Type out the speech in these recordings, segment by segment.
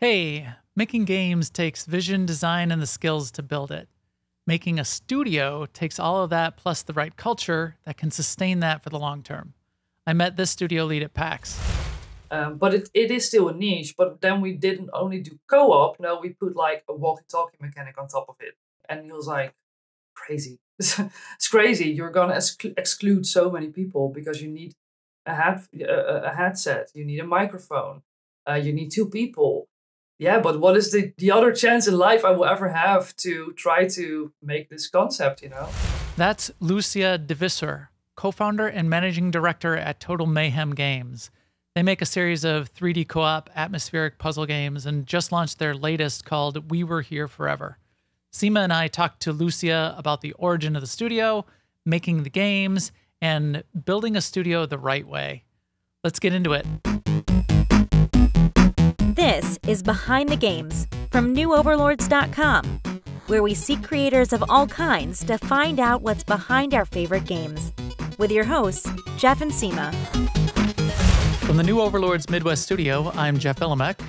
Hey, making games takes vision, design, and the skills to build it. Making a studio takes all of that plus the right culture that can sustain that for the long term. I met this studio lead at PAX. But it is still a niche. But then we didn't only do co-op. No, we put like a walkie-talkie mechanic on top of it. And he was like, crazy. It's crazy. You're gonna exclude so many people because you need a headset. You need a microphone. You need two people. Yeah, but what is the other chance in life I will ever have to try to make this concept, you know? That's Lucia de Visser, co founder and managing director at Total Mayhem Games. They make a series of 3D co op atmospheric puzzle games and just launched their latest called We Were Here Forever. Seema and I talked to Lucia about the origin of the studio, making the games, and building a studio the right way. Let's get into it. This is Behind the Games from NewOverlords.com, where we seek creators of all kinds to find out what's behind our favorite games. With your hosts, Jeff and Seema. From the New Overlords Midwest studio, I'm Jeff Illimek.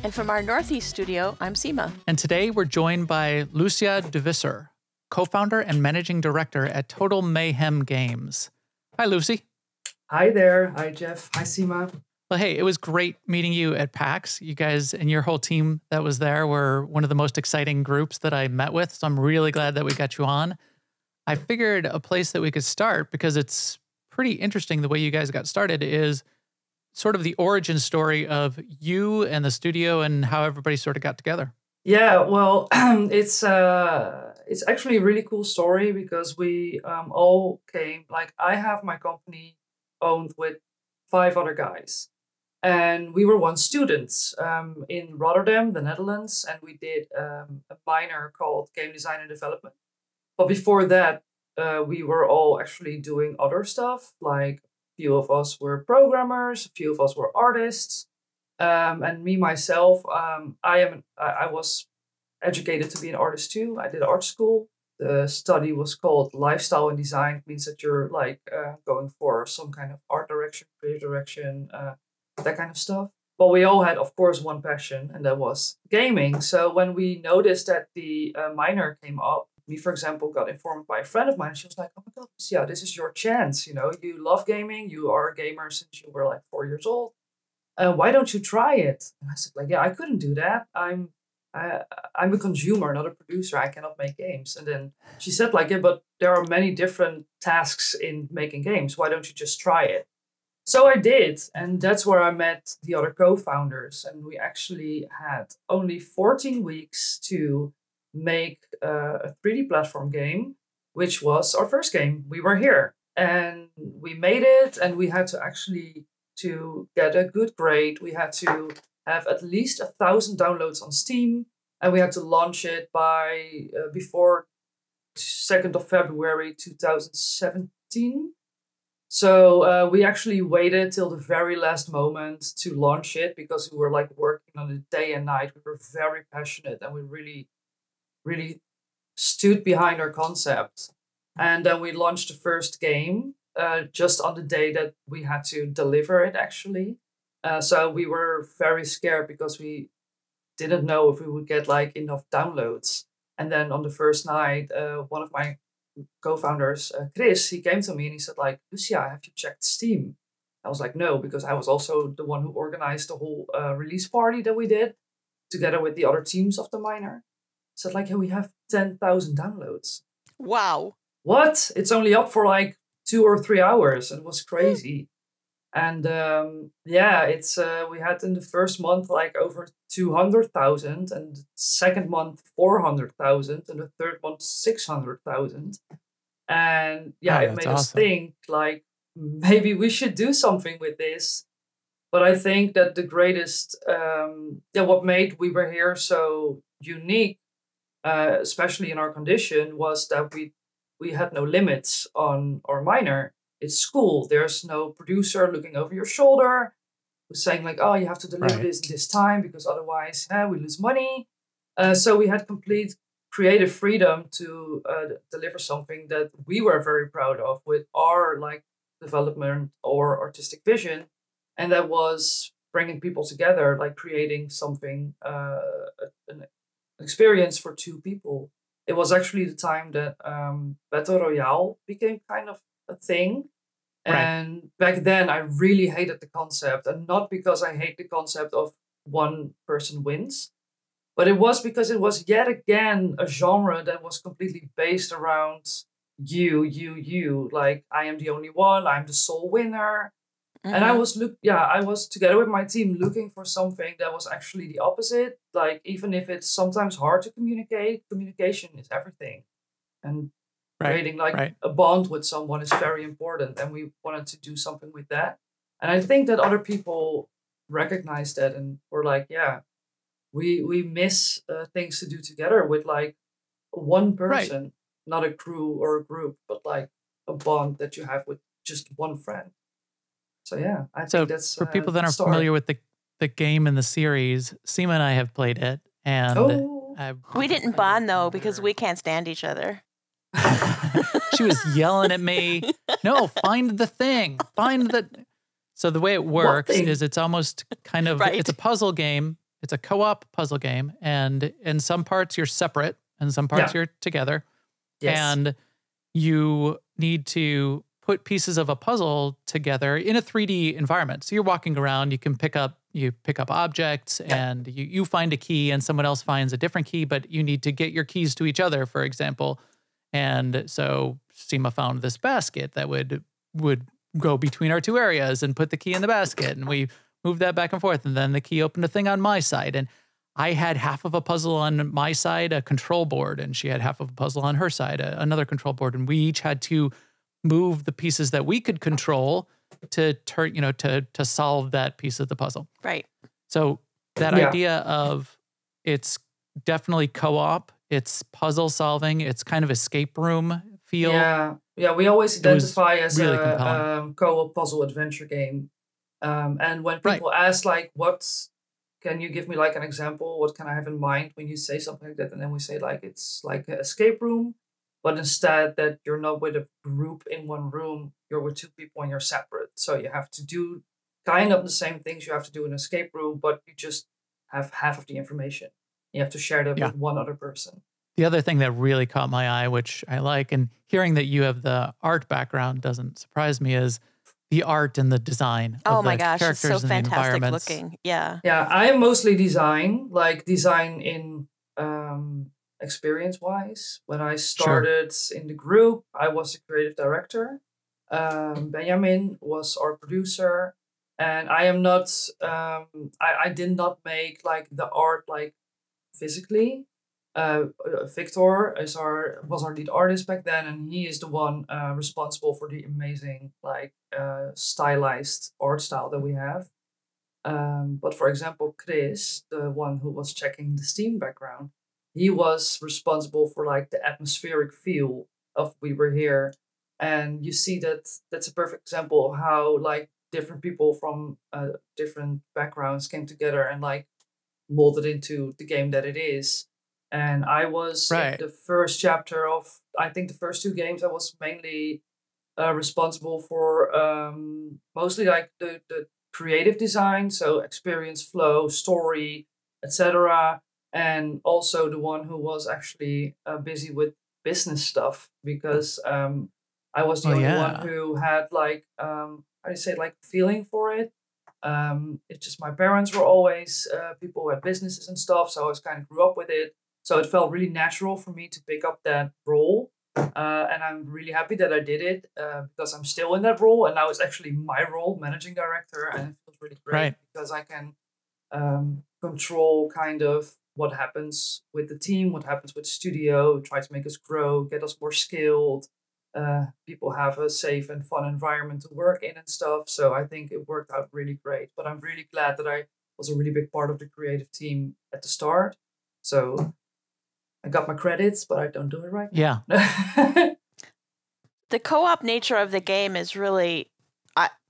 And from our Northeast studio, I'm Seema. And today we're joined by Lucia de Visser, co-founder and managing director at Total Mayhem Games. Hi, Lucy. Hi there. Hi, Jeff. Hi, Seema. Well, hey, it was great meeting you at PAX. You guys and your whole team that was there were one of the most exciting groups that I met with, so I'm really glad that we got you on. I figured a place that we could start, because it's pretty interesting the way you guys got started, is sort of the origin story of you and the studio and how everybody sort of got together. Yeah, well, it's actually a really cool story because we all came, like I have my company owned with 5 other guys. And we were once students in Rotterdam, the Netherlands, and we did a minor called Game Design and Development. But before that, we were all actually doing other stuff. Like a few of us were programmers, a few of us were artists, and me myself, I was educated to be an artist too. I did art school. The study was called Lifestyle and Design. It means that you're like going for some kind of art direction, creative direction. That kind of stuff. But we all had, of course, one passion, and that was gaming. So when we noticed that the minor came up, me, for example, got informed by a friend of mine. She was like, oh my God, yeah, this is your chance. You know, you love gaming. You are a gamer since you were like 4 years old. Why don't you try it? And I said, like, yeah, I couldn't do that. I'm a consumer, not a producer. I cannot make games. And then she said, like, yeah, but there are many different tasks in making games. Why don't you just try it? So I did, and that's where I met the other co-founders. And we actually had only 14 weeks to make a 3D platform game, which was our first game. We Were Here, and we made it, and we had to get a good grade. We had to have at least 1,000 downloads on Steam, and we had to launch it by before 2nd of February 2017. So we actually waited till the very last moment to launch it because we were like working on it day and night. We were very passionate and we really, really stood behind our concept. And then we launched the first game just on the day that we had to deliver it, actually. So we were very scared because we didn't know if we would get like enough downloads. And then on the first night, one of my co-founders, Chris, he came to me and he said, like, Lucia, have you checked Steam? I was like, no, because I was also the one who organized the whole release party that we did together with the other teams of the minor. He said, like, yeah, we have 10,000 downloads. Wow. What? It's only up for like 2 or 3 hours. It was crazy. And yeah, it's we had in the first month like over 200,000, and the second month 400,000, and the third month 600,000. And yeah, it made us think like maybe we should do something with this. But I think that the greatest, what made We Were Here so unique, especially in our condition, was that we had no limits on our minor. It's school. There's no producer looking over your shoulder who's saying like, oh, you have to deliver this in this time because otherwise we lose money. So we had complete creative freedom to deliver something that we were very proud of with our like development or artistic vision. And that was bringing people together, like creating something, an experience for two people. It was actually the time that Battle Royale became kind of a thing. And back then, I really hated the concept. And not because I hate the concept of one person wins, but it was because it was yet again a genre that was completely based around you. Like, I am the only one, I'm the sole winner. And I was together with my team looking for something that was actually the opposite. Like, even if it's sometimes hard to communicate, communication is everything. And creating a bond with someone is very important. And we wanted to do something with that. And I think that other people recognized that and were like, yeah, we miss things to do together with like one person, not a crew or a group, but like a bond that you have with just one friend. So yeah, I think that's for people that aren't familiar with the game and the series. Seema and I have played it, and we didn't bond though because we can't stand each other. She was yelling at me. No, find the thing. So the way it works is it's almost kind of it's a puzzle game. It's a co-op puzzle game, and in some parts you're separate, and some parts you're together, and you need to put pieces of a puzzle together in a 3D environment. So you're walking around, you pick up objects, and you find a key, and someone else finds a different key, but you need to get your keys to each other, for example. And so Seema found this basket that would go between our two areas and put the key in the basket, and we moved that back and forth, and then the key opened a thing on my side, and I had half of a puzzle on my side, a control board, and she had half of a puzzle on her side, another control board, and we each had to move the pieces that we could control to to solve that piece of the puzzle. Right. So that idea of it's definitely co-op, it's puzzle solving, it's kind of escape room feel. Yeah, we always identify as really a co-op puzzle adventure game. And when people ask like, can you give me like an example? What can I have in mind when you say something like that? And then we say like, it's like an escape room, but instead that you're not with a group in one room, you're with two people and you're separate. So you have to do kind of the same things you have to do in an escape room, but you just have half of the information. You have to share that with one other person. The other thing that really caught my eye, which I like, and hearing that you have the art background doesn't surprise me, is the art and the design of the characters it's so and the environments. looking. Yeah, I am mostly design in experience-wise. When I started in the group, I was the creative director. Benjamin was our producer, and I am not. I did not make like the art like physically. Victor was our lead artist back then, and he is the one responsible for the amazing like stylized art style that we have. But for example, Chris, the one who was checking the Steam background, he was responsible for like the atmospheric feel of We Were Here. And you see that's a perfect example of how like different people from different backgrounds came together and like molded into the game that it is. And I was in the first chapter of, I think the first two games, I was mainly responsible for mostly like the creative design, so experience, flow, story, etc. And also the one who was actually busy with business stuff, because I was the only one who had like, how do you say, like feeling for it. It's just my parents were always people who had businesses and stuff, so I was kind of grew up with it. So it felt really natural for me to pick up that role. And I'm really happy that I did it because I'm still in that role. And now it's actually my role, managing director. And it feels really great because I can control kind of what happens with the team, what happens with the studio, try to make us grow, get us more skilled. People have a safe and fun environment to work in and stuff. So I think it worked out really great. But I'm really glad that I was a really big part of the creative team at the start. So I got my credits, but I don't do it right now. The co-op nature of the game is really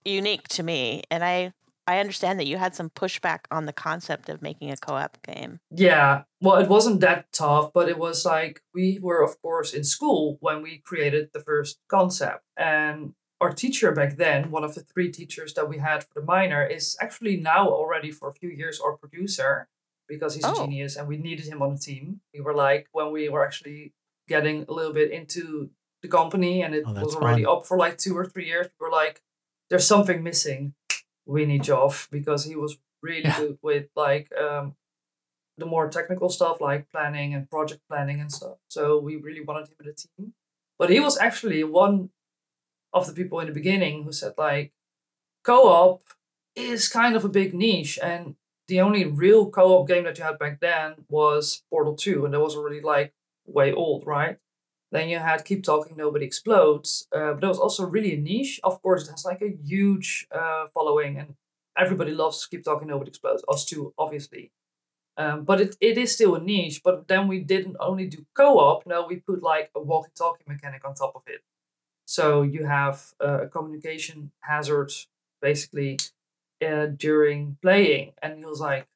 unique to me. And I understand that you had some pushback on the concept of making a co-op game. Yeah, well, it wasn't that tough, but it was like, we were, of course, in school when we created the first concept. And our teacher back then, one of the 3 teachers that we had for the minor, is actually now already for a few years our producer, because he's a genius and we needed him on the team. We were like, when we were actually getting a little bit into the company and it was already up for like 2 or 3 years, we were like, there's something missing. We need Joff, because he was really good with like the more technical stuff like planning and project planning and stuff. So we really wanted him in the team. But he was actually one of the people in the beginning who said like, co-op is kind of a big niche, and the only real co-op game that you had back then was Portal 2, and that was already like way old, right? Then you had Keep Talking, Nobody Explodes, but that was also really a niche. Of course, it has like a huge following, and everybody loves Keep Talking, Nobody Explodes, us too, obviously. But it is still a niche, but then we didn't only do co-op, no, we put like a walkie-talkie mechanic on top of it. So you have a communication hazard, basically, during playing. And he was like,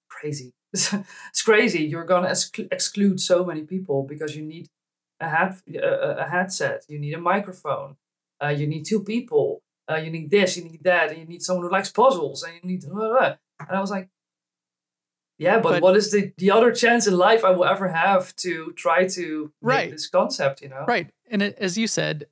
crazy. It's crazy. You're going to exclude so many people because you need a headset. You need a microphone. You need 2 people. You need this, you need that. And you need someone who likes puzzles. And you need... And I was like, yeah, but what is the other chance in life I will ever have to try to make this concept, you know? Right. And as you said,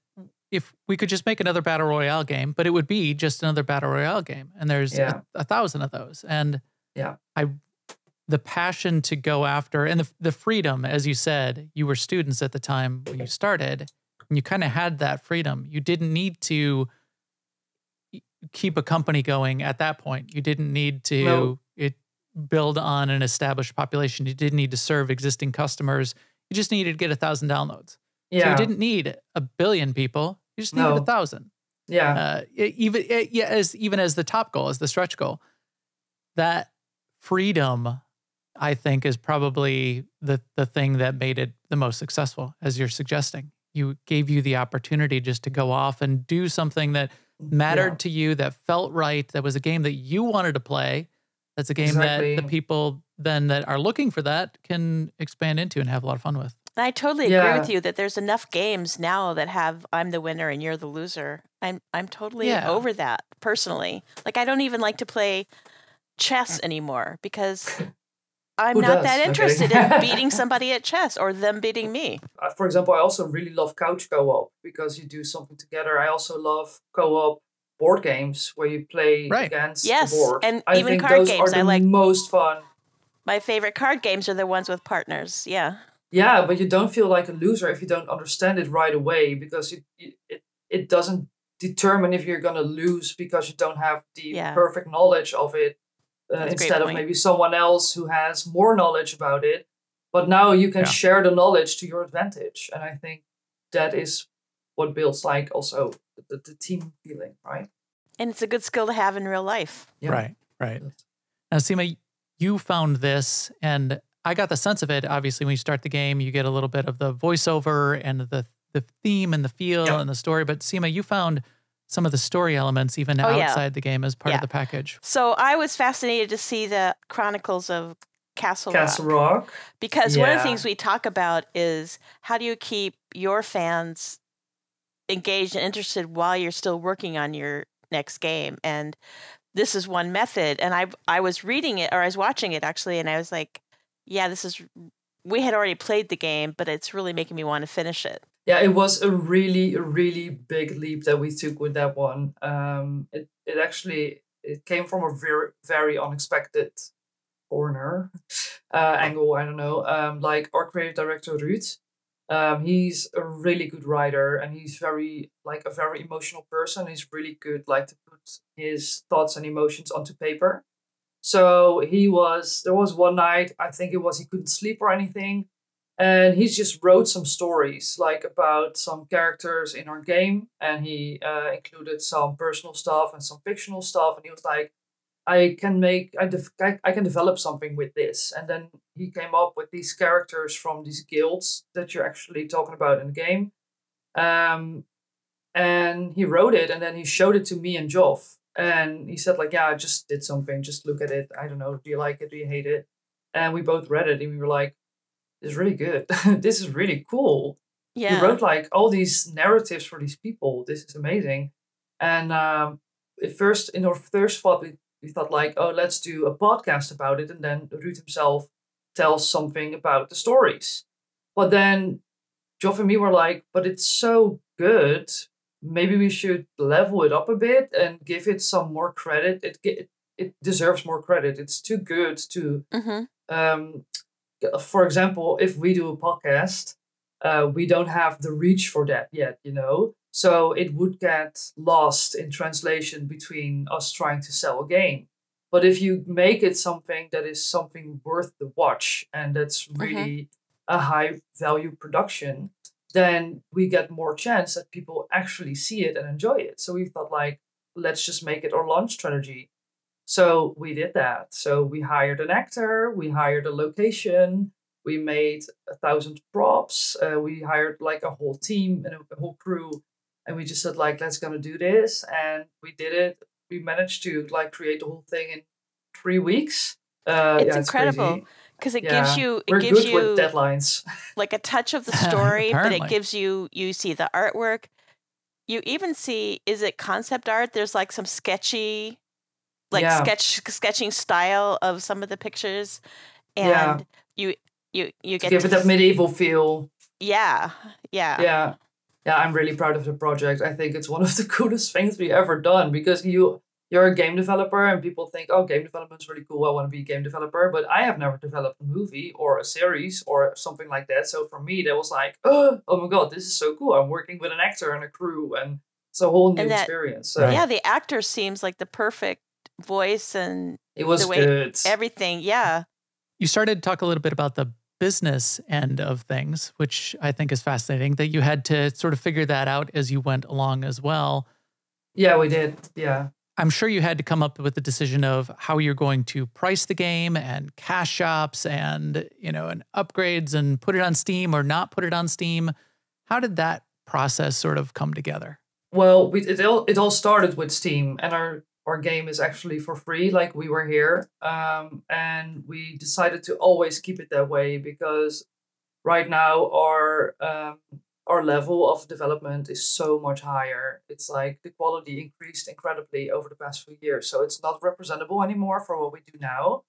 if we could just make another Battle Royale game, but it would be just another Battle Royale game. And there's 1,000 of those. And the passion to go after, and the freedom, as you said, you were students at the time when you started, and you kind of had that freedom. You didn't need to keep a company going at that point. You didn't need to build on an established population. You didn't need to serve existing customers. You just needed to get 1,000 downloads. Yeah. So you didn't need 1 billion people. You just needed 1,000. Yeah. Even as the top goal, as the stretch goal, that freedom, I think, is probably the thing that made it the most successful, as you're suggesting. You gave you the opportunity just to go off and do something that mattered to you, that felt right, that was a game that you wanted to play. That's a game that the people then that are looking for that can expand into and have a lot of fun with. I totally agree with you that there's enough games now that have I'm the winner and you're the loser. I'm totally over that personally. Like, I don't even like to play chess anymore because I'm not that interested in beating somebody at chess or them beating me. For example, I also really love couch co-op because you do something together. I also love co-op board games where you play against the board. And I even think card those games. are the I like most fun. My favorite card games are the ones with partners. Yeah. Yeah, but you don't feel like a loser if you don't understand it right away, because it doesn't determine if you're going to lose because you don't have the perfect knowledge of it instead of maybe someone else who has more knowledge about it. But now you can share the knowledge to your advantage. And I think that is what builds like also the team feeling, right? And it's a good skill to have in real life. Yeah. Right. Now, Seema, you found this, and I got the sense of it. Obviously, when you start the game, you get a little bit of the voiceover and the theme and the feel and the story. But Seema, you found some of the story elements even outside the game as part of the package. So I was fascinated to see the Chronicles of Castlerock. Because one of the things we talk about is how do you keep your fans engaged and interested while you're still working on your next game? And this is one method. And I was reading it, or I was watching it actually, and I was like, yeah, we had already played the game, but it's really making me want to finish it. Yeah, it was a really, really big leap that we took with that one. It came from a very, very unexpected corner, angle, I don't know. Like our creative director, Ruud, he's a really good writer, and he's a very emotional person. He's really good, like, to put his thoughts and emotions onto paper. So there was one night, I think he couldn't sleep or anything. And he just wrote some stories, like about some characters in our game. And he included some personal stuff and some fictional stuff. And he was like, I can develop something with this. And then he came up with these characters from these guilds that you're actually talking about in the game. And he wrote it, and then he showed it to me and Joff. And he said, like, yeah, I just did something. Just look at it. I don't know. Do you like it? Do you hate it? And we both read it, and we were like, this is really good. This is really cool. Yeah. You wrote like all these narratives for these people. This is amazing. And at first, in our first thought, we thought like, oh, let's do a podcast about it, and then Ruud himself tells something about the stories. But then Geoff and me were like, but it's so good. Maybe we should level it up a bit and give it some more credit. It deserves more credit. It's too good to. For example, if we do a podcast, we don't have the reach for that yet, you know. So it would get lost in translation between us trying to sell a game. But if you make it something that is something worth the watch and that's really a high value production, then we get more chance that people actually see it and enjoy it. So we thought like, let's just make it our launch strategy. So we did that. So we hired an actor, we hired a location, we made 1,000 props, we hired like a whole team and a whole crew. And we just said like, let's gonna do this. And we did it. We managed to like create the whole thing in 3 weeks. It's incredible because it gives you with deadlines, like a touch of the story, but it gives you see the artwork. You even see, is it concept art? There's like some sketchy, sketching style of some of the pictures, and you get to give it that medieval feel. Yeah. I'm really proud of the project. I think it's one of the coolest things we ever done because you're a game developer and people think, oh, game development is really cool. I want to be a game developer. But I have never developed a movie or a series or something like that. So for me, that was like, oh my God, this is so cool. I'm working with an actor and a crew and it's a whole new experience. So. Yeah, the actor seems like the perfect voice and it was the way good. Everything. Yeah. You started to talk a little bit about the business end of things, which I think is fascinating, that you had to sort of figure that out as you went along as well. Yeah, we did. Yeah. I'm sure you had to come up with the decision of how you're going to price the game and cash shops and, and upgrades and put it on Steam or not put it on Steam. How did that process sort of come together? Well, it all started with Steam, and our game is actually for free, like we were here. And we decided to always keep it that way because right now our level of development is so much higher. It's like the quality increased incredibly over the past few years. So it's not representable anymore for what we do now,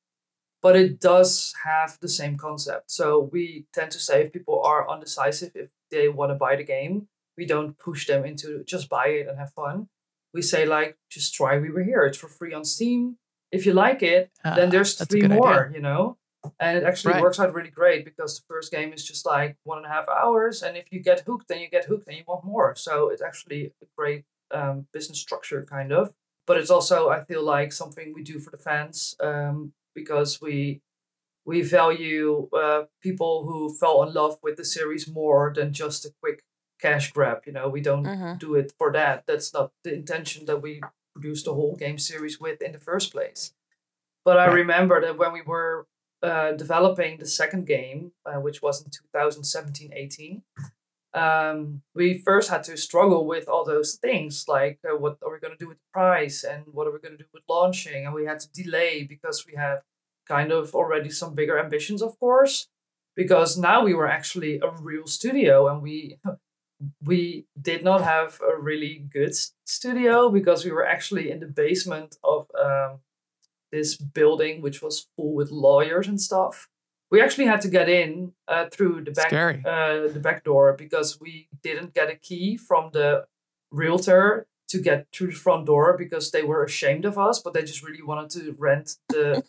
but it does have the same concept. So we tend to say if people are undecisive, if they want to buy the game, we don't push them into just buy it and have fun. We say like, just try We Were Here. It's for free on Steam. If you like it, then there's 3 more, idea. And it actually works out really great because the first game is just like 1.5 hours. And if you get hooked, then you get hooked and you want more. So it's actually a great business structure kind of. But it's also, I feel like, something we do for the fans because we value people who fell in love with the series more than just a quick cash grab. We don't do it for that. That's not the intention that we produced the whole game series with in the first place. But I remember that when we were developing the second game, which was in 2017-18, we first had to struggle with all those things, like what are we going to do with the price and what are we going to do with launching, and we had to delay because we had kind of already some bigger ambitions, of course, because now we were actually a real studio, and we did not have a really good studio because we were actually in the basement of this building, which was full with lawyers and stuff. We actually had to get in through the back door because we didn't get a key from the realtor to get through the front door because they were ashamed of us, but they just really wanted to rent the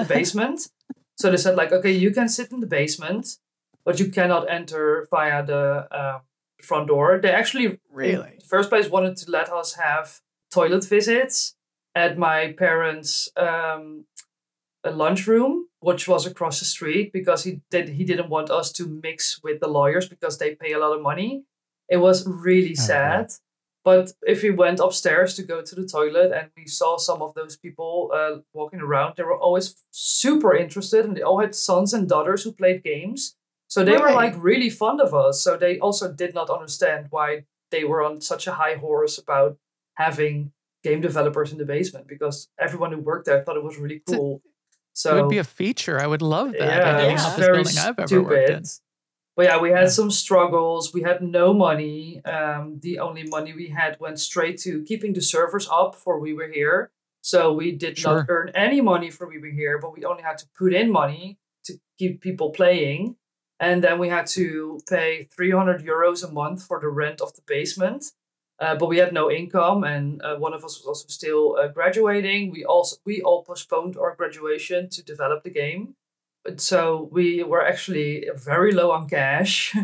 basement. So they said like, okay, you can sit in the basement, but you cannot enter via the front door. They actually, in the first place, wanted to let us have toilet visits at my parents' lunchroom, which was across the street, because he didn't want us to mix with the lawyers because they pay a lot of money. It was really sad. But if we went upstairs to go to the toilet and we saw some of those people walking around, they were always super interested, and they all had sons and daughters who played games. So they were like really fond of us. So they also did not understand why they were on such a high horse about having game developers in the basement, because everyone who worked there thought it was really cool. So it would be a feature. I would love that. Yeah, in any office building I've ever worked in. But yeah, we had some struggles. We had no money. The only money we had went straight to keeping the servers up for We Were Here. So we did not earn any money for We Were Here, but we only had to put in money to keep people playing. And then we had to pay 300 euros a month for the rent of the basement. But we had no income, and one of us was also still graduating. We all postponed our graduation to develop the game. So we were actually very low on cash,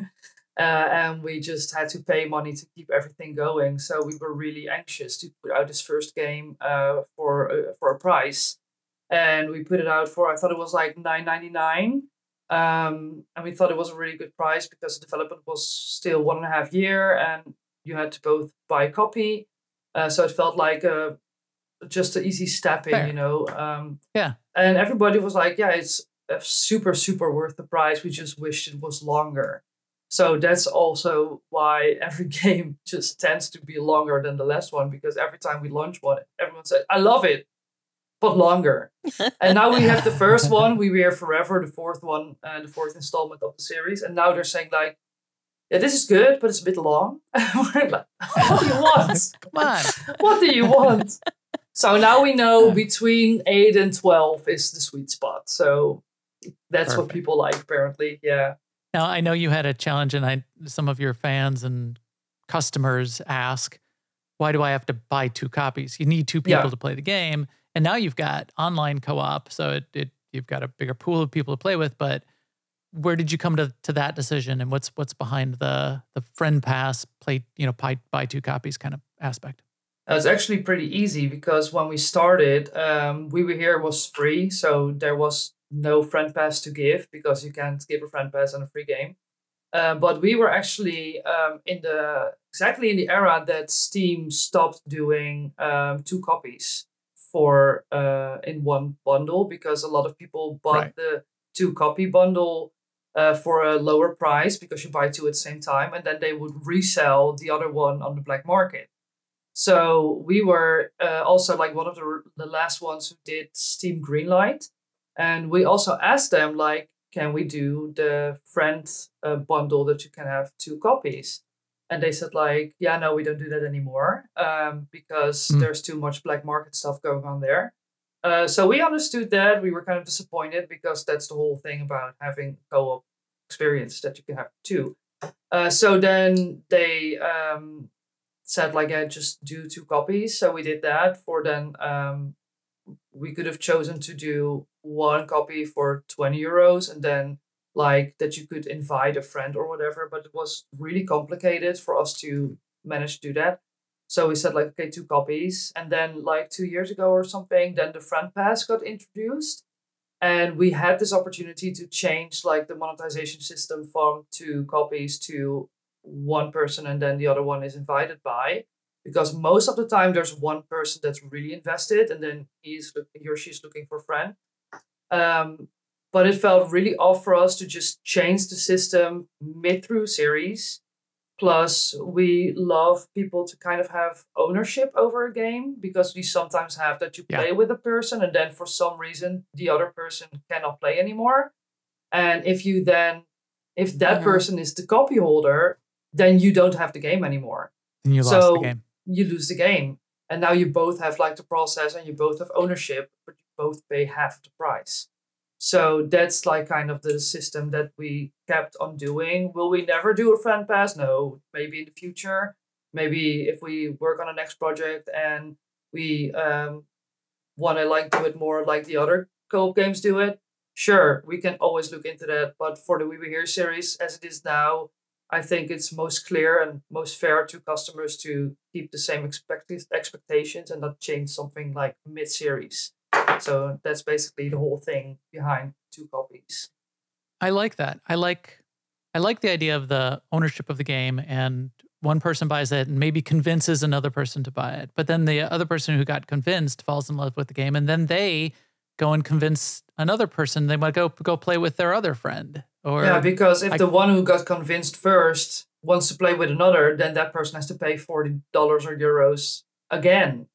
and we just had to pay money to keep everything going. So we were really anxious to put out this first game for a price, and we put it out for, I thought it was like $9.99, and we thought it was a really good price because the development was still 1.5 years, and you had to both buy a copy. So it felt like just an easy step in, you know. And everybody was like, yeah, it's super, super worth the price. We just wished it was longer. So that's also why every game just tends to be longer than the last one, because every time we launch one, everyone said, I love it, but longer. And now we have the first one, We Were Here Forever, the fourth one, the fourth installment of the series. And now they're saying like, yeah, this is good, but it's a bit long. We're like, what do you want? Come on. What do you want? So now we know between 8 and 12 is the sweet spot. So that's what people like, apparently. Yeah. Now, I know you had a challenge, and some of your fans and customers ask, why do I have to buy 2 copies? You need 2 people to play the game. And now you've got online co-op, so you've got a bigger pool of people to play with. But where did you come to that decision, and what's behind the friend pass, buy 2 copies kind of aspect? It's actually pretty easy, because when we started, We Were Here was free, so there was no friend pass to give, because you can't give a friend pass on a free game. But we were actually exactly in the era that Steam stopped doing 2 copies for in one bundle, because a lot of people bought the 2-copy bundle for a lower price, because you buy 2 at the same time, and then they would resell the other one on the black market. So we were also like one of the last ones who did Steam Greenlight. And we also asked them, like, can we do the friend bundle that you can have 2 copies? And they said, like, yeah, no, we don't do that anymore, because there's too much black market stuff going on there. So we understood that. We were kind of disappointed, because that's the whole thing about having co-op experience, that you can have 2. So then they said, like, yeah, just do 2 copies. So we did that. For then we could have chosen to do 1 copy for 20 euros, and then like that you could invite a friend or whatever, but it was really complicated for us to manage to do that. So we said, like, okay, 2 copies. And then like 2 years ago or something, then the friend pass got introduced, and we had this opportunity to change like the monetization system from 2 copies to 1 person, and then the other one is invited by. Because most of the time there's 1 person that's really invested, and then he or she's looking for a friend. But it felt really off for us to just change the system mid-through series. Plus, we love people to kind of have ownership over a game, because we sometimes have that you play with a person, and then for some reason the other person cannot play anymore. And if that person is the copy holder, then you don't have the game anymore. And you lost the game. You lose the game. And now you both have like the process, and you both have ownership, but you both pay half the price. So that's like kind of the system that we kept on doing. Will we never do a friend pass? No, maybe in the future. Maybe if we work on a next project and we want to like do it more like the other co-op games do it, sure, we can always look into that. But for the We Were Here series, as it is now, I think it's most clear and most fair to customers to keep the same expectations and not change something like mid-series. So that's basically the whole thing behind 2 copies. I like that. I like the idea of the ownership of the game, and 1 person buys it and maybe convinces another person to buy it. But then the other person who got convinced falls in love with the game, and then they go and convince another person they want to go play with their other friend. Or yeah, because if the one who got convinced first wants to play with another, then that person has to pay $40 or euros again,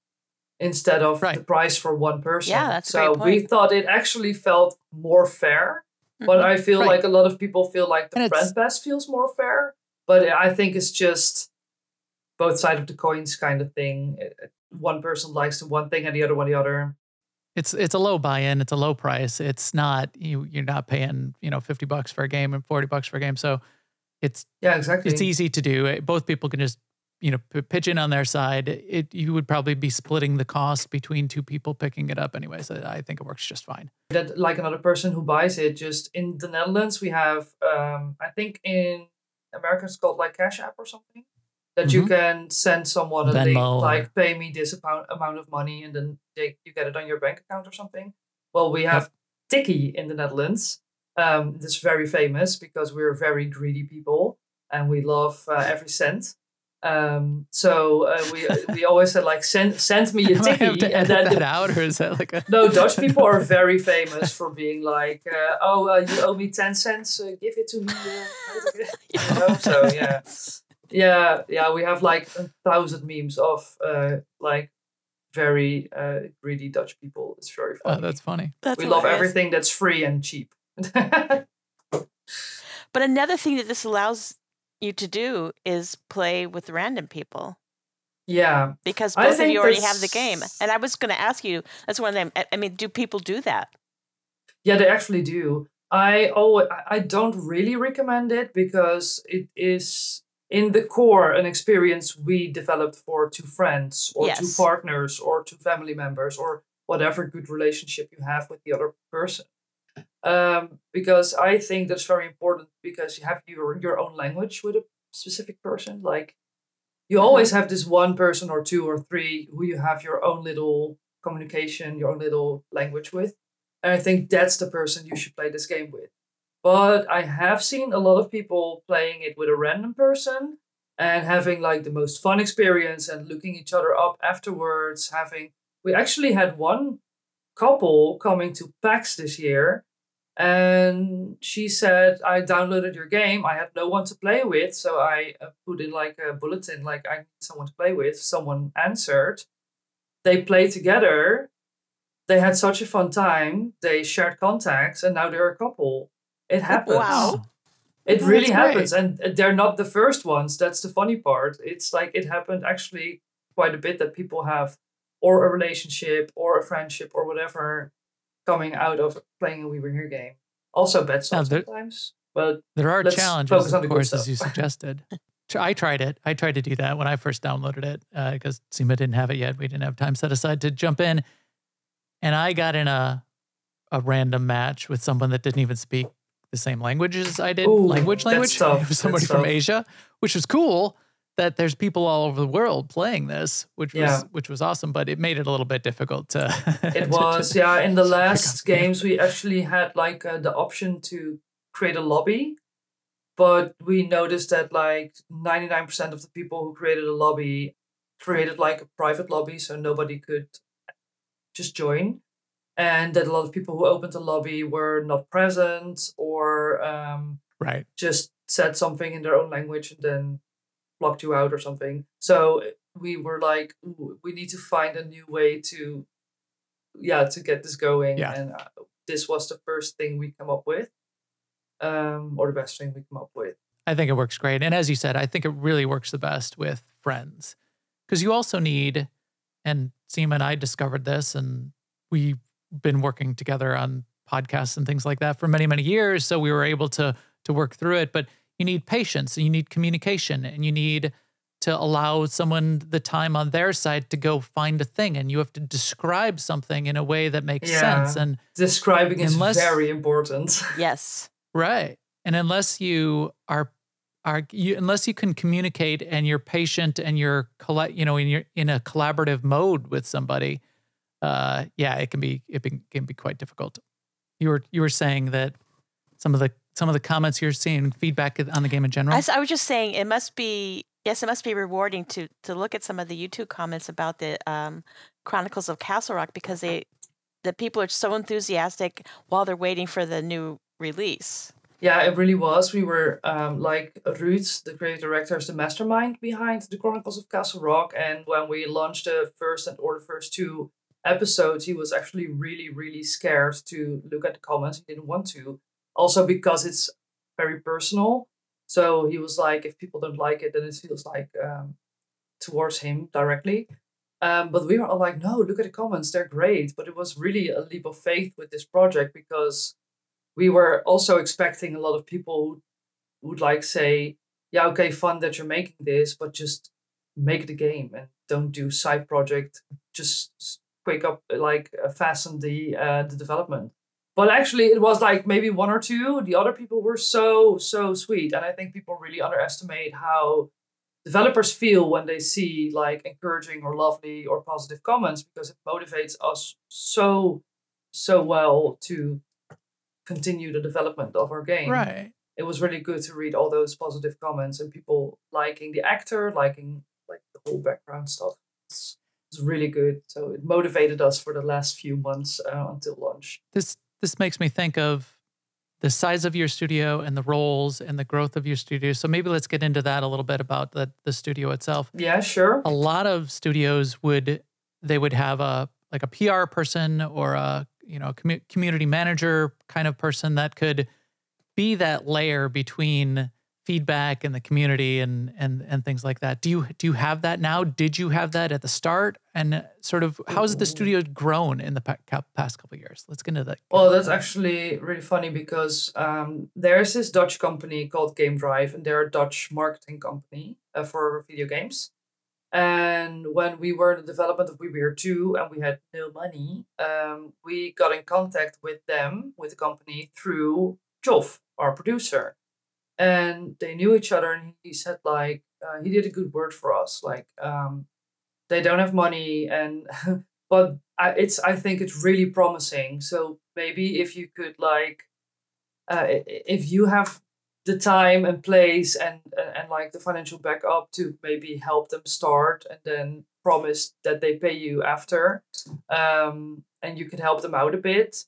instead of the price for 1 person. Yeah, that's so a great point. We thought it actually felt more fair But I feel Right. like a lot of people feel like the And friend pass feels more fair. But I think it's just both sides of the coins kind of thing. One person likes the one thing and the other one the other. It's a low buy-in. It's a low price. It's not you're not paying $50 for a game and $40 for a game. So it's exactly. It's easy to do. Both people can just pitch in on their side. You would probably be splitting the cost between two people picking it up anyway. So I think it works just fine. That like another person who buys it. Just in the Netherlands, we have I think in America it's called like Cash App or something. That you can send someone a link, like pay me this amount of money, and then you get it on your bank account or something. Well, we have Tikkie in the Netherlands. It's very famous because we're very greedy people and we love every cent. So we always said like send me a Tikkie. I have to edit that out, or is that like a No, Dutch people are very famous for being like, you owe me 10 cents, give it to me. So yeah, we have like 1,000 memes of like very greedy Dutch people. It's very funny. Oh, that's funny. We love everything that's free and cheap. But another thing that this allows you to do is play with random people. Yeah. Because both of you already have the game. And I was going to ask you, that's one of them. I mean, do people do that? Yeah, they actually do. I don't really recommend it because it is in the core an experience we developed for two friends or two partners or two family members or whatever good relationship you have with the other person. Because I think that's very important because you have your own language with a specific person. Like you always have this one person or two or three who you have your own little communication, your own little language with. And I think that's the person you should play this game with. But I have seen a lot of people playing it with a random person and having like the most fun experience and looking each other up afterwards. We actually had one couple coming to PAX this year. And she said, I downloaded your game. I had no one to play with. So I put in like a bulletin, like I need someone to play with. Someone answered. They played together. They had such a fun time. They shared contacts and now they're a couple. It happens. Wow. It really happens. And they're not the first ones. That's the funny part. It's like it happened actually quite a bit that people have or a relationship or a friendship or whatever coming out of playing a We Were Here game. Also bad stuff sometimes. But there are challenges, of course, as you suggested. I tried it. I tried to do that when I first downloaded it because Seema didn't have it yet. We didn't have time set aside to jump in. And I got in a random match with someone that didn't even speak the same language as I did. Ooh, language. Tough. It was somebody from Asia, which was cool that there's people all over the world playing this, which was awesome, but it made it a little bit difficult to... It was, in the last games, we actually had like the option to create a lobby, but we noticed that like 99% of the people who created a lobby created like a private lobby so nobody could just join. And that a lot of people who opened the lobby were not present or just said something in their own language and then blocked you out or something. So we were like, we need to find a new way to get this going. Yeah. And this was the first thing we come up with, or the best thing we come up with. I think it works great. And as you said, I think it really works the best with friends because you also need, and Seema and I discovered this, and we've been working together on podcasts and things like that for many, many years. So we were able to work through it, but you need patience and you need communication and you need to allow someone the time on their side to go find a thing. And you have to describe something in a way that makes sense. And describing is very important. Yes. Right. And unless you unless you can communicate and you're patient and you're in a collaborative mode with somebody, it can be quite difficult. You were saying that some of the comments you're seeing, feedback on the game in general. I was just saying it must be rewarding to look at some of the YouTube comments about the Chronicles of Castlerock because the people are so enthusiastic while they're waiting for the new release. Yeah, it really was. We were like Ruud, the creative director, is the mastermind behind the Chronicles of Castlerock. And when we launched the first two episodes, he was actually really, really scared to look at the comments. He didn't want to. Also because it's very personal. So he was like, if people don't like it, then it feels like towards him directly. But we were all like, no, look at the comments, they're great. But it was really a leap of faith with this project because we were also expecting a lot of people who would like say, yeah, okay, fun that you're making this, but just make the game and don't do side project. Just quick up, like fasten the development. But actually, it was like maybe one or two. The other people were so sweet, and I think people really underestimate how developers feel when they see like encouraging or lovely or positive comments, because it motivates us so well to continue the development of our game. Right. It was really good to read all those positive comments and people liking the actor, liking like the whole background stuff. It's really good. So it motivated us for the last few months until launch. This makes me think of the size of your studio and the roles and the growth of your studio. So maybe let's get into that a little bit about the studio itself. Yeah, sure. A lot of studios would have a PR person or a community manager kind of person that could be that layer between feedback and the community and things like that. Do you have that now? Did you have that at the start? And sort of how has the studio grown in the past couple of years? Let's get into that. Well, that's actually really funny because there's this Dutch company called Game Drive, and they're a Dutch marketing company for video games. And when we were in the development of We Were 2 and we had no money, we got in contact with the company, through Joff, our producer. And they knew each other, and he said like, he did a good word for us. Like, they don't have money, and but I think it's really promising. So maybe if you could like, if you have the time and place and like the financial backup to maybe help them start and then promise that they pay you after, and you can help them out a bit.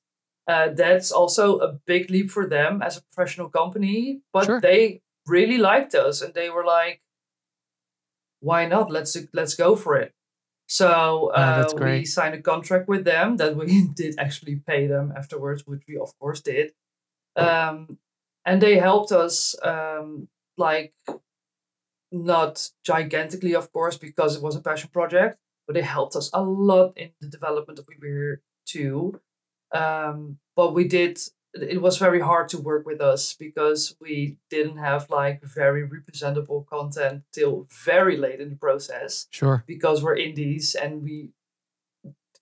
That's also a big leap for them as a professional company, but Sure. They really liked us and they were like, why not? Let's go for it. So that's great. we signed a contract with them that we did actually pay them afterwards, which we of course did. And they helped us, like, not gigantically, of course, because it was a passion project, but they helped us a lot in the development of We Were 2. But it was very hard to work with us because we didn't have like very representable content till very late in the process. Sure. Because we're indies and we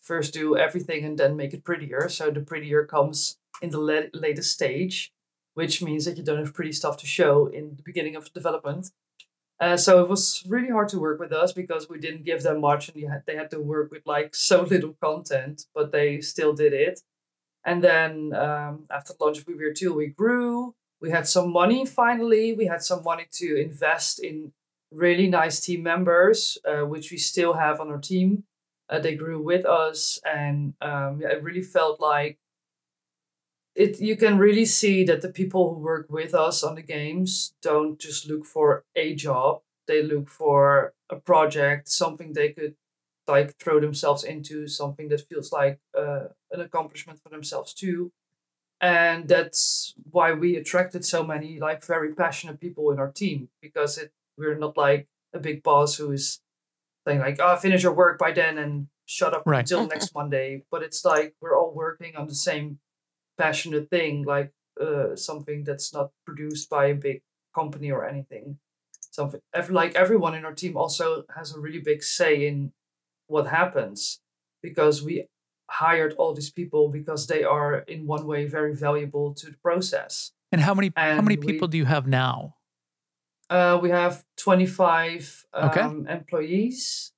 first do everything and then make it prettier. So the prettier comes in the latest stage, which means that you don't have pretty stuff to show in the beginning of development. So it was really hard to work with us because we didn't give them much and they had to work with like so little content, but they still did it. And then after the launch of We Were 2, we grew. We had some money finally. We had some money to invest in really nice team members, which we still have on our team. They grew with us. And it really felt like you can really see that the people who work with us on the games don't just look for a job. They look for a project, something they could like throw themselves into, something that feels like an accomplishment for themselves too. And that's why we attracted so many like very passionate people in our team, because we're not like a big boss who is saying like, oh, finish your work by then and shut up until next Monday. But it's like we're all working on the same passionate thing, like something that's not produced by a big company or anything. Something like everyone in our team also has a really big say in what happens, because we hired all these people because they are in one way very valuable to the process. And how many people do you have now? We have 25 employees,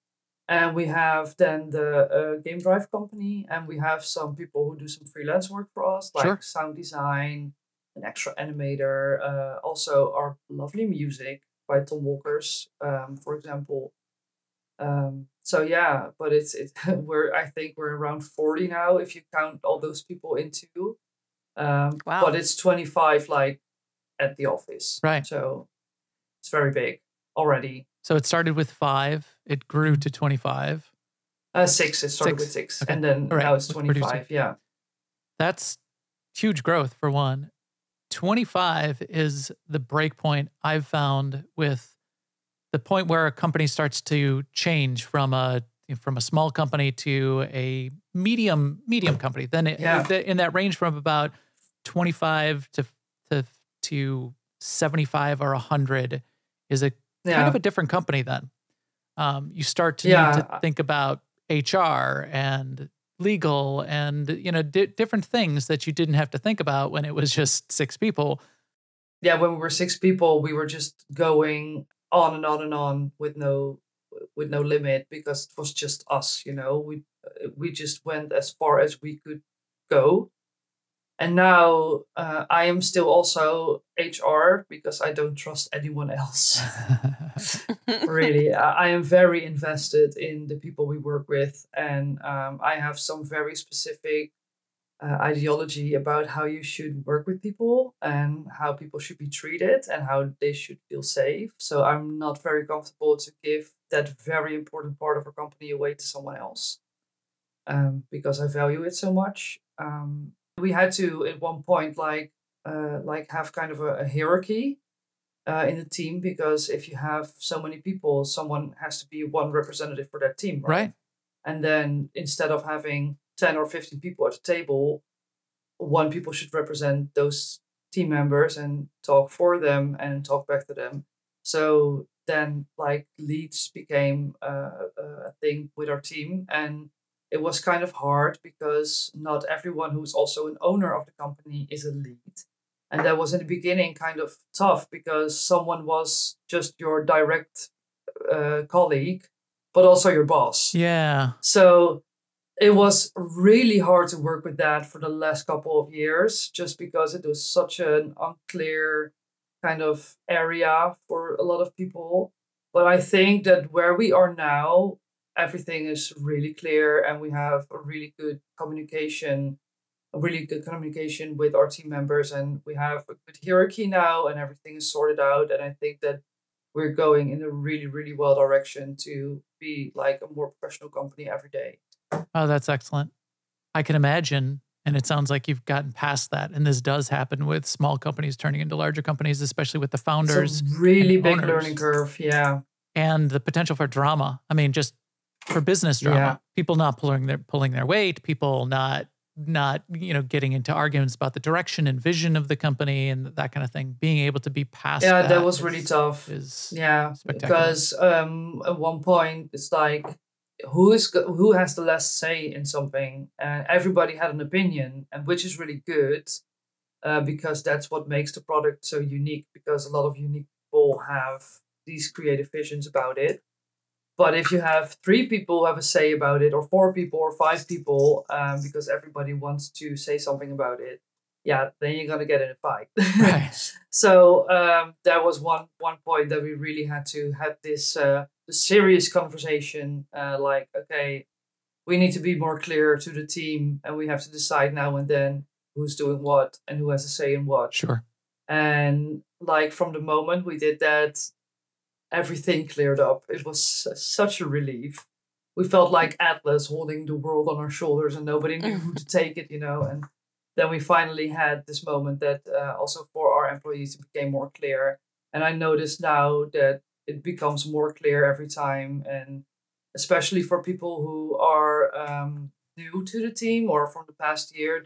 and we have then the Game Drive company, and we have some people who do some freelance work for us, like sound design, an extra animator, also our lovely music by Tom Walkers, for example. So yeah, but I think we're around 40 now if you count all those people into. Wow. But it's 25 like at the office. Right. So it's very big already. So it started with 5, it grew to 25. 6. It started with 6, okay. and then now it's 25. Yeah. That's huge growth for one. 25 is the break point I've found with the point where a company starts to change from a small company to a medium company. Then in that range from about 25 to 75 or 100 is a kind of a different company then. You start to need to think about HR and legal and, different things that you didn't have to think about when it was just 6 people. Yeah, when we were 6 people, we were just going on and on and on with no limit because it was just us, we just went as far as we could go. And now I am still also HR because I don't trust anyone else. Really, I am very invested in the people we work with, and I have some very specific ideology about how you should work with people and how people should be treated and how they should feel safe. So I'm not very comfortable to give that very important part of our company away to someone else because I value it so much. We had to at one point have kind of a hierarchy in the team, because if you have so many people, someone has to be one representative for that team, right? And then instead of having 10 or 15 people at the table, one people should represent those team members and talk for them and talk back to them. So then leads became a thing with our team, and it was kind of hard because not everyone who's also an owner of the company is a lead. And that was in the beginning kind of tough because someone was just your direct colleague, but also your boss. Yeah. So it was really hard to work with that for the last couple of years, just because it was such an unclear kind of area for a lot of people. But I think that where we are now, everything is really clear and we have a really good communication with our team members, and we have a good hierarchy now and everything is sorted out. And I think that we're going in a really, really well direction to be like a more professional company every day. Oh, that's excellent. I can imagine, and it sounds like you've gotten past that. And this does happen with small companies turning into larger companies, especially with the founders. It's a really big learning curve, yeah. And the potential for drama. I mean, just for business drama, people not pulling their weight, people not getting into arguments about the direction and vision of the company and that kind of thing. Being able to be past that was really tough. Because at one point it's like, who has the last say in something, and everybody had an opinion, and which is really good because that's what makes the product so unique, because a lot of unique people have these creative visions about it. But if you have 3 people who have a say about it, or 4 people or 5 people, because everybody wants to say something about it, then you're going to get in a fight. Right. So that was one point that we really had to have this serious conversation. Okay, we need to be more clear to the team, and we have to decide now and then who's doing what and who has a say in what. Sure. And from the moment we did that, everything cleared up. It was such a relief. We felt like Atlas holding the world on our shoulders, and nobody knew who to take it, And then we finally had this moment that also for our employees it became more clear. And I noticed now that it becomes more clear every time, and especially for people who are new to the team or from the past year,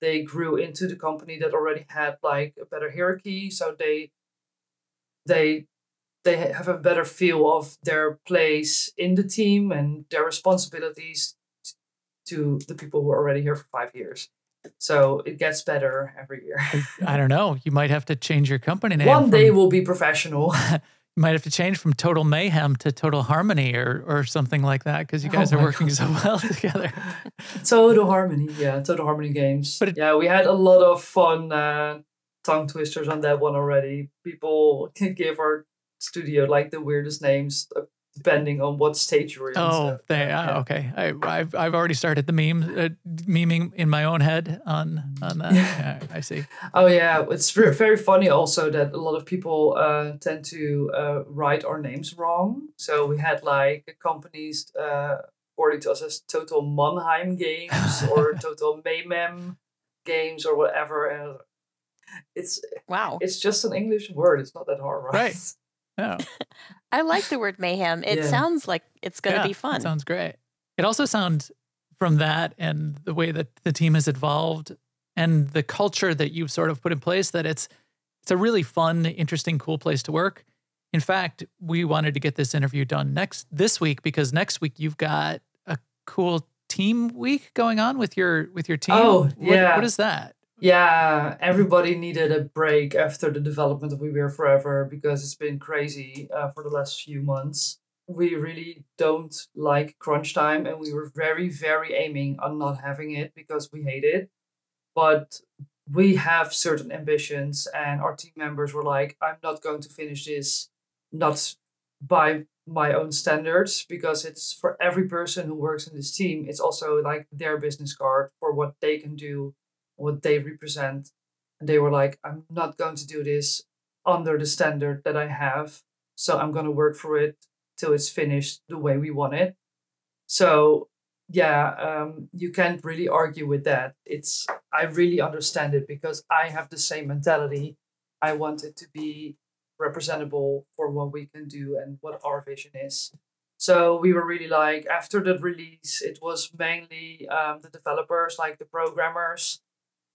they grew into the company that already had a better hierarchy, so they have a better feel of their place in the team and their responsibilities to the people who are already here for 5 years. So it gets better every year. I don't know. You might have to change your company name. One day we'll be professional. You might have to change from Total Mayhem to Total Harmony or something like that, because you guys are working so well together. Total Harmony, Total Harmony Games. But we had a lot of fun tongue twisters on that one already. People can give our studio the weirdest names depending on what stage you're in. Okay. I've already started the memeing in my own head on that. Yeah, I see. Oh yeah, it's very funny also that a lot of people tend to write our names wrong. So we had companies according to us as Total Mayhem Games or Total Mayhem Games or whatever. And It's Wow. It's just an English word. It's not that hard, right? Right. Yeah. I like the word mayhem. It sounds like it's going to be fun. It sounds great. It also sounds, from that and the way that the team has evolved and the culture that you've sort of put in place, that it's a really fun, interesting, cool place to work. In fact, we wanted to get this interview done this week because next week you've got a cool team week going on with your team. Oh, yeah. What is that? Yeah, everybody needed a break after the development of We Were Forever because it's been crazy for the last few months. We really don't like crunch time, and we were very, very aiming on not having it because we hate it. But we have certain ambitions, and our team members were like, I'm not going to finish this, not by my own standards, because it's for every person who works in this team, it's also like their business card for what they can do, what they represent. And they were like, I'm not going to do this under the standard that I have. So I'm going to work for it till it's finished the way we want it. So yeah, you can't really argue with that. I really understand it because I have the same mentality. I want it to be representable for what we can do and what our vision is. So we were really like, after the release, it was mainly the developers, like the programmers,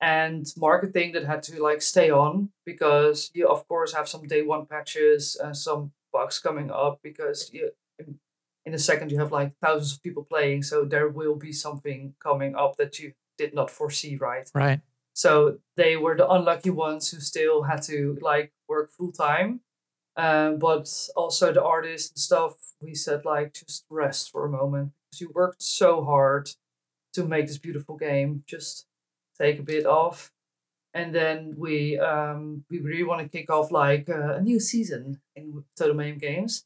and marketing that had to like stay on because you of course have some day one patches and some bugs coming up because in a second you have like thousands of people playing, so there will be something coming up that you did not foresee, right? Right. So they were the unlucky ones who still had to like work full time. But also the artists and stuff, we said like just rest for a moment because you worked so hard to make this beautiful game. Just take a bit off, and then we really want to kick off like a new season in Total Mayhem Games,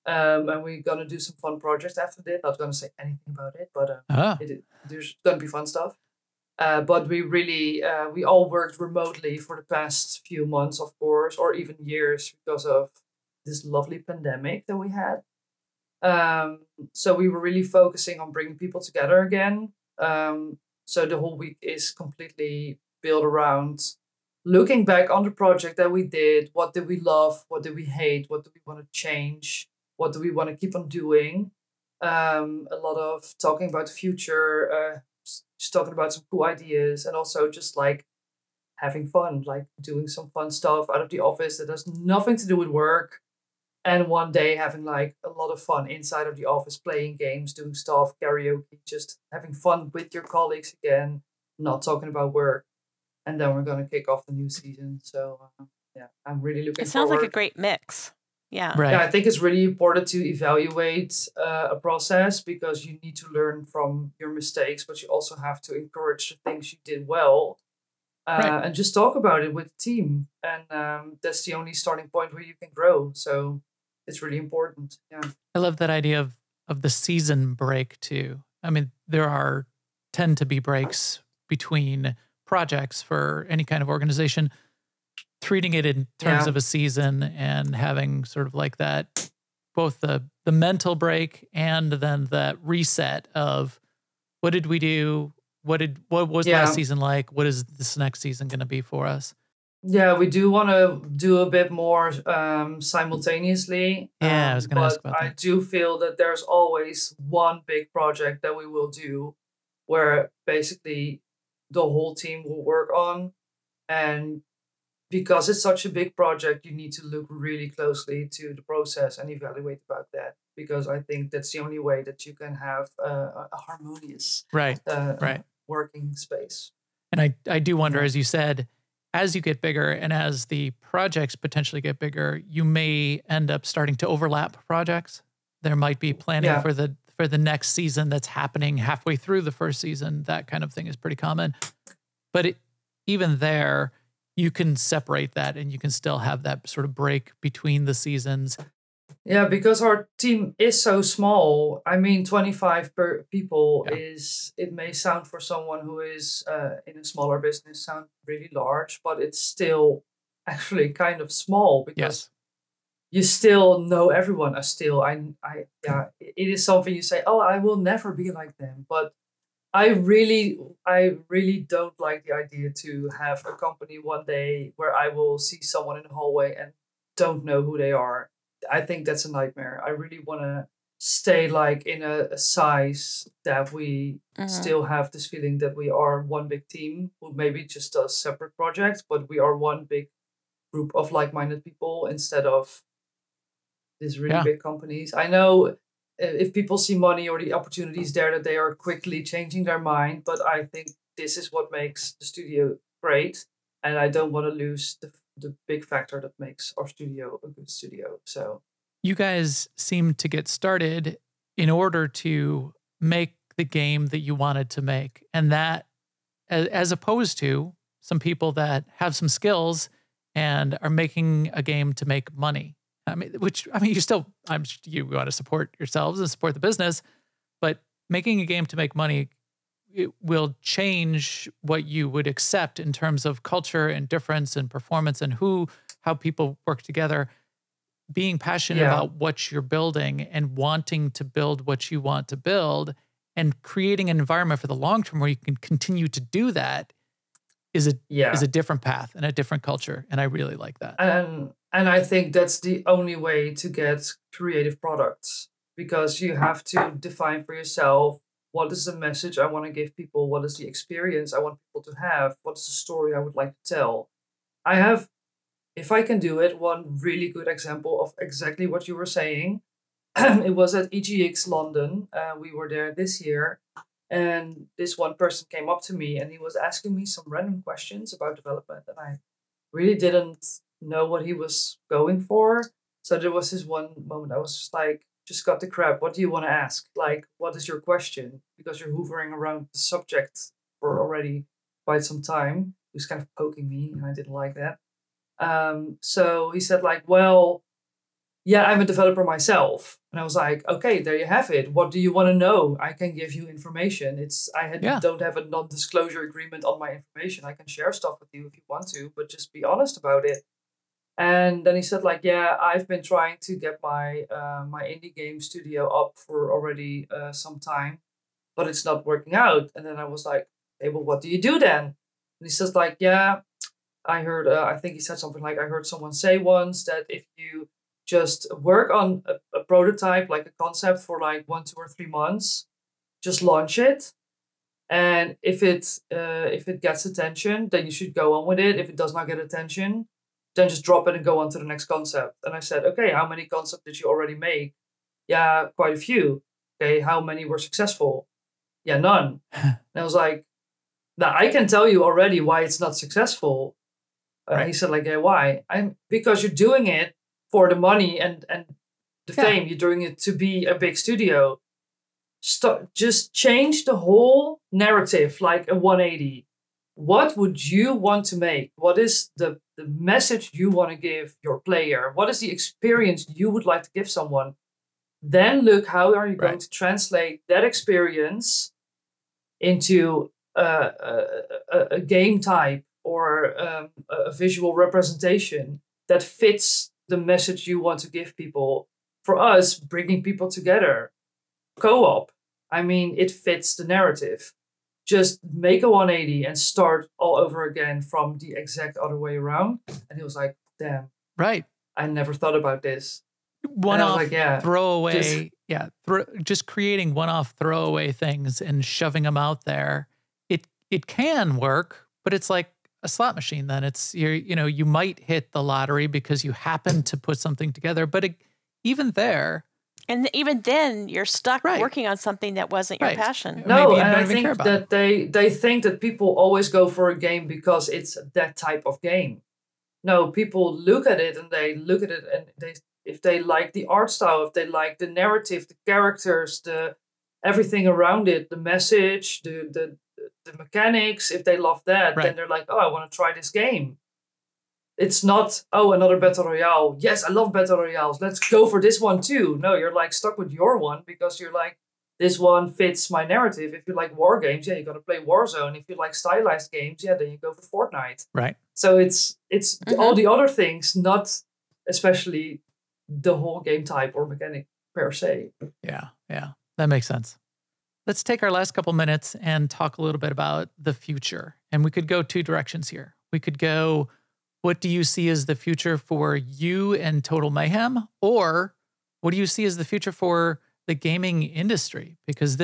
and we're gonna do some fun projects after that. Not gonna say anything about it, but there's gonna be fun stuff. But we really we all worked remotely for the past few months, of course, or even years because of this lovely pandemic that we had. So we were really focusing on bringing people together again. So the whole week is completely built around looking back on the project that we did. What did we love? What did we hate? What do we want to change? What do we want to keep on doing? A lot of talking about the future, just talking about some cool ideas, and also just like having fun, like doing some fun stuff out of the office that has nothing to do with work. And one day having like a lot of fun inside of the office, playing games, doing stuff, karaoke, just having fun with your colleagues again, not talking about work. And then we're going to kick off the new season. So yeah, I'm really looking forward. It sounds like a great mix. Yeah. Right. Yeah, I think it's really important to evaluate a process because you need to learn from your mistakes, but you also have to encourage the things you did well. And just talk about it with the team. And that's the only starting point where you can grow. So it's really important. Yeah. I love that idea of the season break too. I mean, there tend to be breaks between projects for any kind of organization. Treating it in terms of a season and having sort of like that, both the mental break and then that reset of what did we do? What was last season like? What is this next season going to be for us? Yeah, we do want to do a bit more simultaneously. I was going to ask about that. I do feel that there's always one big project that we will do where basically the whole team will work on. And because it's such a big project, you need to look really closely to the process and evaluate about that. Because I think that's the only way that you can have a harmonious working space. And I do wonder, as you said, as you get bigger and as the projects potentially get bigger, you may end up starting to overlap projects. There might be planning for the next season that's happening halfway through the first season. That kind of thing is pretty common. But even there, you can separate that and you can still have that sort of break between the seasons. Yeah, because our team is so small. I mean, 25 people it may sound for someone who is in a smaller business sound really large, but it's still actually kind of small because you still know everyone. It is something you say, oh, I will never be like them. But I really don't like the idea to have a company one day where I will see someone in the hallway and don't know who they are. I think that's a nightmare. I really want to stay like in a size that we still have this feeling that we are one big team who maybe just does separate projects, but we are one big group of like-minded people instead of these really big companies. I know if people see money or the opportunities there, that they are quickly changing their mind. But I think this is what makes the studio great. And I don't want to lose the big factor that makes our studio a good studio. So you guys seem to get started in order to make the game that you wanted to make. And that, as opposed to some people that have some skills and are making a game to make money. You want to support yourselves and support the business, but making a game to make money, it will change what you would accept in terms of culture and difference and performance and how people work together. Being passionate about what you're building and wanting to build what you want to build and creating an environment for the long term where you can continue to do that is a different path and a different culture. And I really like that. And I think that's the only way to get creative products, because you have to define for yourself, what is the message I want to give people? What is the experience I want people to have? What is the story I would like to tell? I have, if I can do it, one really good example of exactly what you were saying. It was at EGX London. We were there this year. And this one person came up to me and he was asking me some random questions about development. And I really didn't know what he was going for. So there was this one moment I was just like, just got the crap. What do you want to ask? Like, what is your question? Because you're hoovering around the subject for already quite some time. He was kind of poking me and I didn't like that. So he said like, well, yeah, I'm a developer myself. And I was like, okay, there you have it. What do you want to know? I can give you information. Don't have a non-disclosure agreement on my information. I can share stuff with you if you want to, but just be honest about it. And then he said like, yeah, I've been trying to get my my indie game studio up for already some time, but it's not working out. And then I was like, hey, well, what do you do then? And he says like, yeah, I heard, I think he said something like, I heard someone say once that if you just work on a prototype, like a concept for like 1, 2, or 3 months, just launch it. And if it gets attention, then you should go on with it. If it does not get attention, then just drop it and go on to the next concept. And I said, okay, how many concepts did you already make? Yeah, quite a few. Okay, how many were successful? Yeah, none. And I was like, now I can tell you already why it's not successful. Right. He said like, yeah, why? Because you're doing it for the money and the fame. You're doing it to be a big studio. Just change the whole narrative, like a 180. What would you want to make? What is the message you want to give your player? What is the experience you would like to give someone? Then look, how are you going to translate that experience into a game type or a visual representation that fits the message you want to give people. For us, bringing people together, co-op, I mean, it fits the narrative. Just make a 180 and start all over again from the exact other way around. And he was like, damn. Right. I never thought about this. One-off throwaway. Just creating one-off throwaway things and shoving them out there. It can work, but it's like a slot machine then. It's, you might hit the lottery because you happen to put something together, but even there. And even then, you're stuck working on something that wasn't your passion. No, and I think that they think that people always go for a game because it's that type of game. No, people look at it and if they like the art style, if they like the narrative, the characters, everything around it, the message, the mechanics, if they love that, then they're like, oh, I want to try this game. It's not, oh, another Battle Royale. Yes, I love Battle Royales. Let's go for this one too. No, you're like stuck with your one because you're like, this one fits my narrative. If you like war games, you're going to play Warzone. If you like stylized games, then you go for Fortnite. Right. So it's all the other things, not especially the whole game type or mechanic per se. Yeah, that makes sense. let's take our last couple minutes and talk a little bit about the future. And we could go two directions here. We could go, what do you see as the future for you and Total Mayhem? Or what do you see as the future for the gaming industry? Because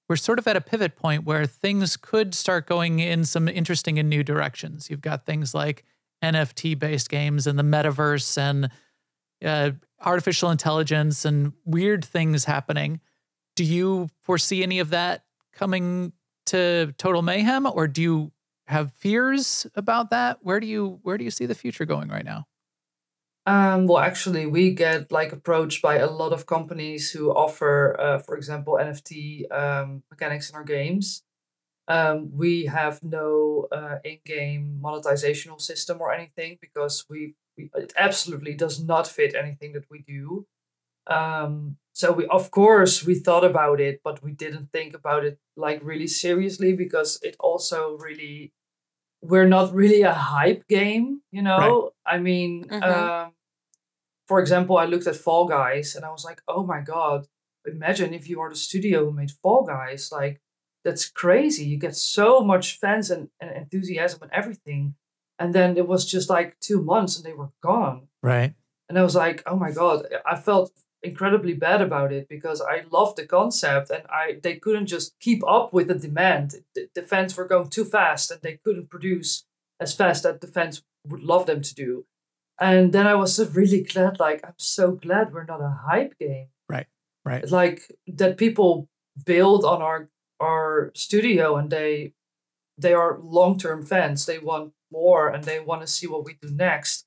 we're sort of at a pivot point where things could start going in some interesting and new directions. You've got things like NFT-based games and the metaverse and artificial intelligence and weird things happening. Do you foresee any of that coming to Total Mayhem, or do you have fears about that? Where do you see the future going right now? Well, actually, we get approached by a lot of companies who offer, for example, NFT mechanics in our games. We have no in-game monetizational system or anything because it absolutely does not fit anything that we do. So of course we thought about it, but we didn't think about it really seriously because it also we're not really a hype game, Right. I mean, for example, I looked at Fall Guys and I was like, oh my God, imagine if you are the studio who made Fall Guys. That's crazy. You get so much fans and enthusiasm and everything. And then it was just 2 months and they were gone. Right. And I was like, oh my God, I felt incredibly bad about it because I loved the concept and they couldn't just keep up with the demand. The fans were going too fast and they couldn't produce as fast as the fans would love them to do. And then I was really glad, I'm so glad we're not a hype game. Right. That people build on our studio and they are long-term fans. They want more and they want to see what we do next.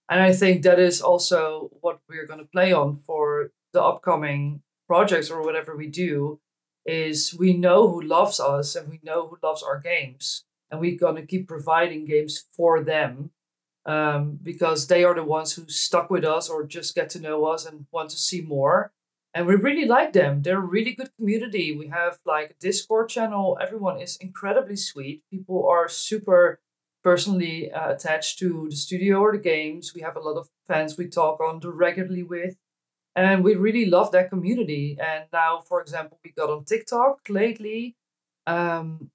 And I think that is also what we're going to play on for the upcoming projects or whatever we do, is we know who loves us and we know who loves our games. And we're going to keep providing games for them because they are the ones who stuck with us or just get to know us and want to see more. And we really like them. They're a really good community. We have a Discord channel. Everyone is incredibly sweet. People are super personally attached to the studio or the games. We have a lot of fans we talk on regularly with. And we really love that community. And now, for example, we got on TikTok lately. And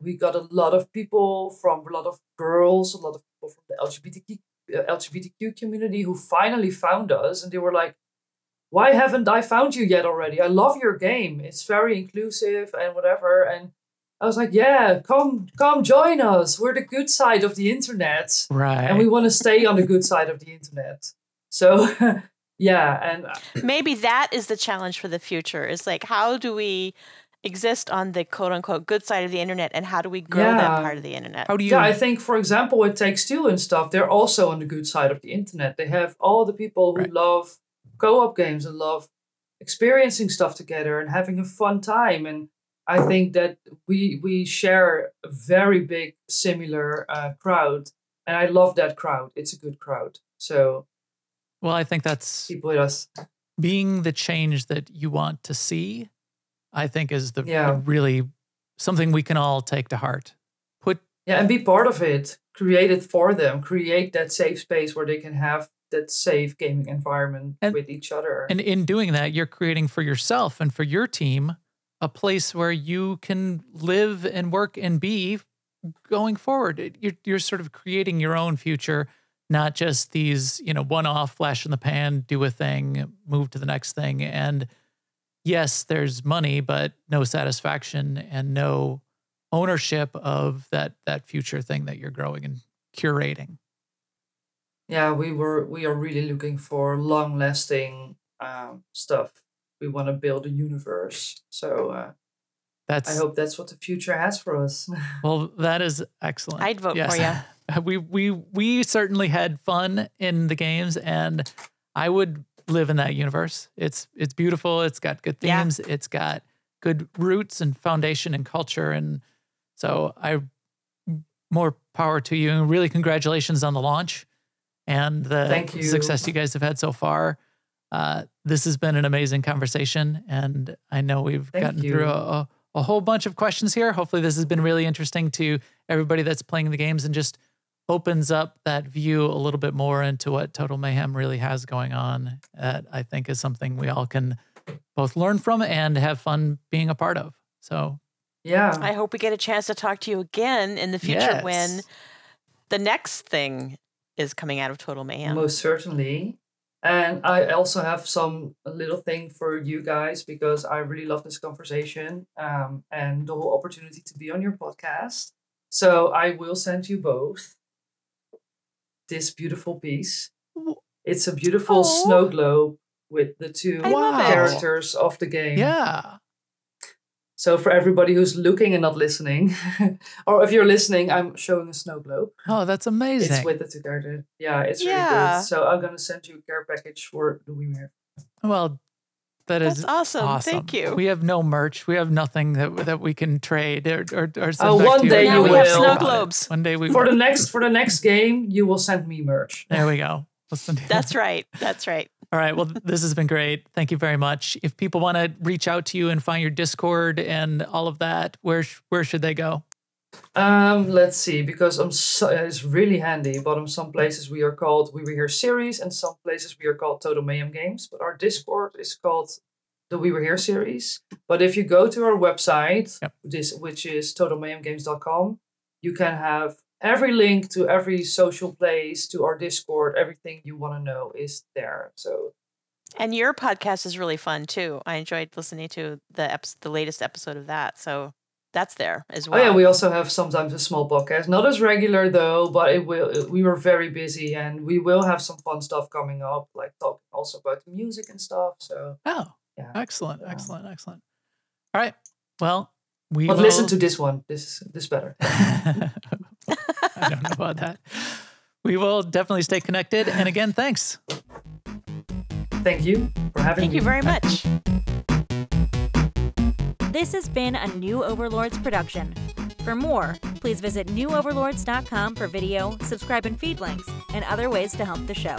we got a lot of people from a lot of girls, a lot of people from the LGBTQ community who finally found us. And they were like, why haven't I found you yet already? I love your game. It's very inclusive and whatever. And I was like, yeah, come join us. We're the good side of the internet. Right. And we want to stay on the good side of the internet. So, yeah. And maybe that is the challenge for the future. Is how do we exist on the quote unquote good side of the internet and how do we grow that part of the internet? How do you? Yeah, I think, for example, It Takes Two and stuff, they're also on the good side of the internet. They have all the people who love co-op games and love experiencing stuff together and having a fun time. And I think that we share a very big similar crowd, and I love that crowd. It's a good crowd. So, well, I think that's keep with us. Being the change that you want to see, I think is the really something we can all take to heart. And be part of it. Create it for them. Create that safe space where they can have that safe gaming environment with each other. And in doing that, you're creating for yourself and for your team a place where you can live and work and be going forward. You're sort of creating your own future, not just these, one-off flash in the pan, do a thing, move to the next thing. And yes, there's money, but no satisfaction and no ownership of that future thing that you're growing and curating. Yeah, we are really looking for long-lasting stuff. We want to build a universe. So I hope that's what the future has for us. Well, that is excellent. I'd vote for you. We certainly had fun in the games, and I would live in that universe. It's beautiful. It's got good themes. Yeah. It's got good roots and foundation and culture. And so more power to you. And really congratulations on the launch and the success you guys have had so far. This has been an amazing conversation, and I know we've gotten through a whole bunch of questions here. Hopefully this has been really interesting to everybody that's playing the games and just opens up that view a little bit more into what Total Mayhem really has going on. That I think is something we all can both learn from and have fun being a part of. So yeah, I hope we get a chance to talk to you again in the future when the next thing is coming out of Total Mayhem. Most certainly. And I also have some little thing for you guys because I really love this conversation and the whole opportunity to be on your podcast. So I will send you both this beautiful piece. It's a beautiful snow globe with the two characters of the game. Yeah. So for everybody who's looking and not listening, or if you're listening, I'm showing a snow globe. Oh, that's amazing. It's with the two characters. Yeah, it's really good. So I'm going to send you a care package for the Weemer. Well, that's awesome. Thank you. We have no merch. We have nothing that we can trade or send back one to day you. you we will. have snow globes. One day we for will. the next game, you will send me merch. There we go. Listen to That's right. That's right. All right. Well, this has been great. Thank you very much. If people want to reach out to you and find your Discord and all of that, where should they go? Let's see, because it's really handy, but in some places we are called We Were Here Series, and some places we are called Total Mayhem Games, but our Discord is called the We Were Here Series. But if you go to our website, which is totalmayhemgames.com, you can have every link to every social place, to our Discord, everything you want to know is there. So, and your podcast is really fun too. I enjoyed listening to the latest episode of that. So that's there as well. Oh yeah, we also have sometimes a small podcast, not as regular though, but we were very busy, and we will have some fun stuff coming up, like talking also about the music and stuff. So excellent. All right, well, but listen to this one. This better. I don't know about that. We will definitely stay connected. And again, thanks. Thank you for having me. Thank you very much. This has been a New Overlords production. For more, please visit newoverlords.com for video, subscribe and feed links, and other ways to help the show.